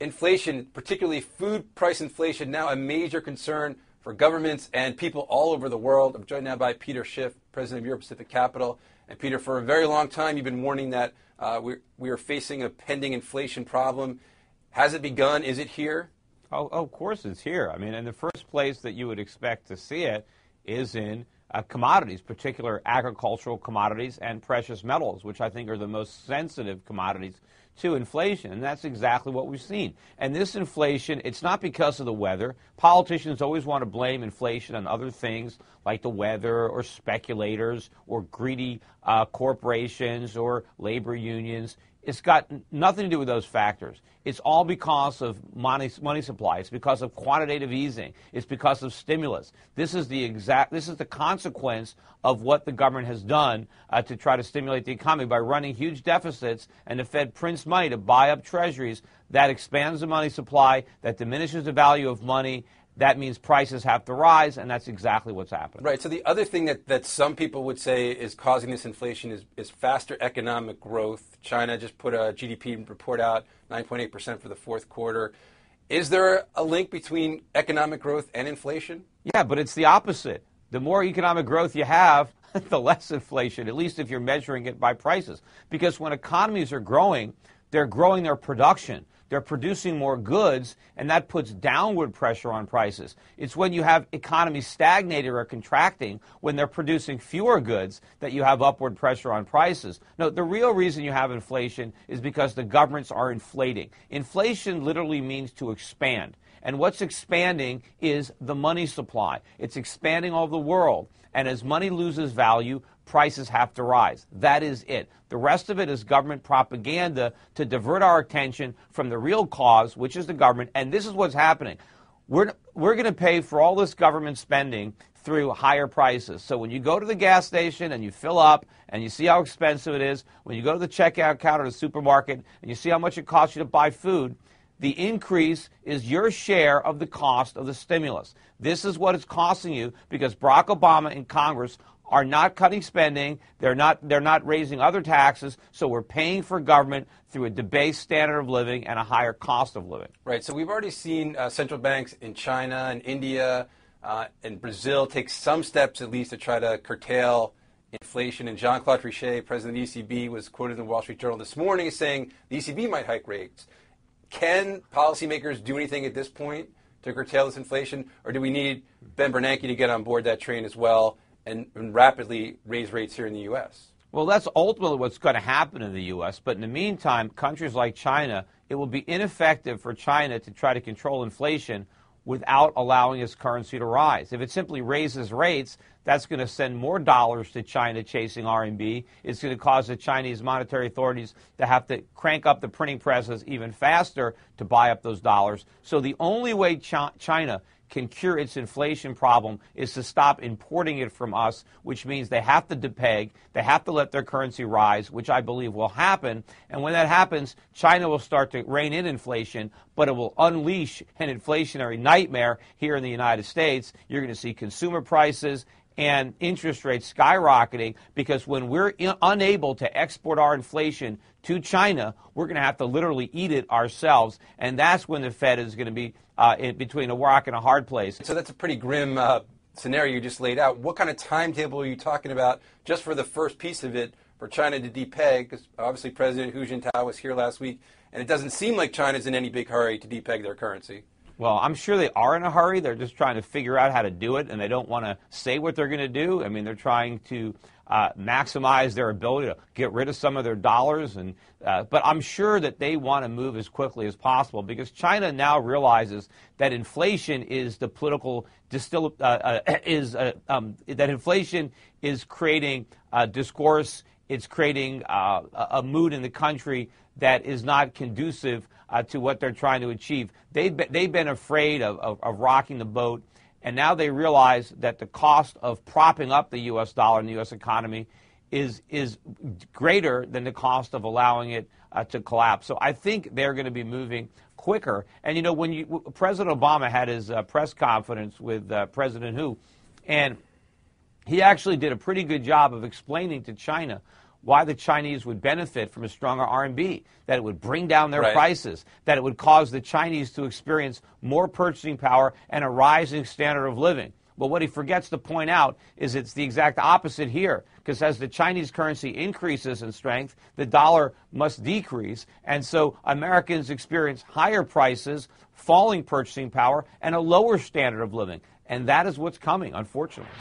inflation, particularly food price inflation, now a major concern for governments and people all over the world. I'm joined now by Peter Schiff, president of Euro Pacific Capital. And Peter, for a very long time, you've been warning that we are facing a pending inflation problem. Has it begun? Is it here? Oh, of course it's here. I mean, in the first place that you would expect to see it is in commodities, particular agricultural commodities and precious metals, which I think are the most sensitive commodities to inflation. And that's exactly what we've seen. And this inflation, it's not because of the weather. Politicians always want to blame inflation on other things like the weather or speculators or greedy corporations or labor unions. It's got nothing to do with those factors. It's all because of money supply. It's because of quantitative easing. It's because of stimulus. This is the consequence of what the government has done to try to stimulate the economy by running huge deficits, and the Fed prints money to buy up treasuries. That expands the money supply, that diminishes the value of money. That means prices have to rise, and that's exactly what's happening. Right. So the other thing that some people would say is causing this inflation is faster economic growth. China just put a GDP report out, 9.8% for the fourth quarter. Is there a link between economic growth and inflation? Yeah, but it's the opposite. The more economic growth you have, the less inflation, at least if you're measuring it by prices. Because when economies are growing, they're growing their production. They're producing more goods, and that puts downward pressure on prices. It's when you have economies stagnating or contracting, when they're producing fewer goods, that you have upward pressure on prices. No, the real reason you have inflation is because the governments are inflating. Inflation literally means to expand. And what's expanding is the money supply. It's expanding all over the world. And as money loses value, prices have to rise. That is it. The rest of it is government propaganda to divert our attention from the real cause, which is the government. And this is what's happening. We're going to pay for all this government spending through higher prices. So when you go to the gas station and you fill up and you see how expensive it is, when you go to the checkout counter at the supermarket and you see how much it costs you to buy food, the increase is your share of the cost of the stimulus. This is what it's costing you because Barack Obama and Congress are not cutting spending. They're not raising other taxes. So we're paying for government through a debased standard of living and a higher cost of living. Right. So we've already seen central banks in China and India and Brazil take some steps at least to try to curtail inflation. And Jean-Claude Trichet, president of the ECB, was quoted in the Wall Street Journal this morning as saying the ECB might hike rates. Can policymakers do anything at this point to curtail this inflation, or do we need Ben Bernanke to get on board that train as well and rapidly raise rates here in the U.S.? Well, that's ultimately what's going to happen in the U.S., but in the meantime, countries like China, it will be ineffective for China to try to control inflation without allowing its currency to rise. If it simply raises rates, that's going to send more dollars to China chasing RMB. It's going to cause the Chinese monetary authorities to have to crank up the printing presses even faster to buy up those dollars. So the only way China can cure its inflation problem is to stop importing it from us, which means they have to depeg, they have to let their currency rise, which I believe will happen. And when that happens, China will start to rein in inflation, but it will unleash an inflationary nightmare here in the United States. You're going to see consumer prices and interest rates skyrocketing because when we're unable to export our inflation to China, we're going to have to literally eat it ourselves. And that's when the Fed is going to be in between a rock and a hard place. So that's a pretty grim scenario you just laid out. What kind of timetable are you talking about just for the first piece of it for China to depeg? Because obviously President Hu Jintao was here last week, and it doesn't seem like China's in any big hurry to depeg their currency. Well, I'm sure they are in a hurry. They're just trying to figure out how to do it, and they don't want to say what they're going to do. I mean, they're trying to maximize their ability to get rid of some of their dollars. But I'm sure that they want to move as quickly as possible because China now realizes that inflation is the political that inflation is creating discourse. It's creating a mood in the country that is not conducive to what they're trying to achieve. They've been afraid of rocking the boat, and now they realize that the cost of propping up the U.S. dollar and the U.S. economy is greater than the cost of allowing it to collapse. So I think they're going to be moving quicker. And, you know, when President Obama had his press conference with President Hu, and he actually did a pretty good job of explaining to China why the Chinese would benefit from a stronger RMB, that it would bring down their Right. prices, that it would cause the Chinese to experience more purchasing power and a rising standard of living. But what he forgets to point out is it's the exact opposite here, because as the Chinese currency increases in strength, the dollar must decrease, and so Americans experience higher prices, falling purchasing power, and a lower standard of living. And that is what's coming, unfortunately.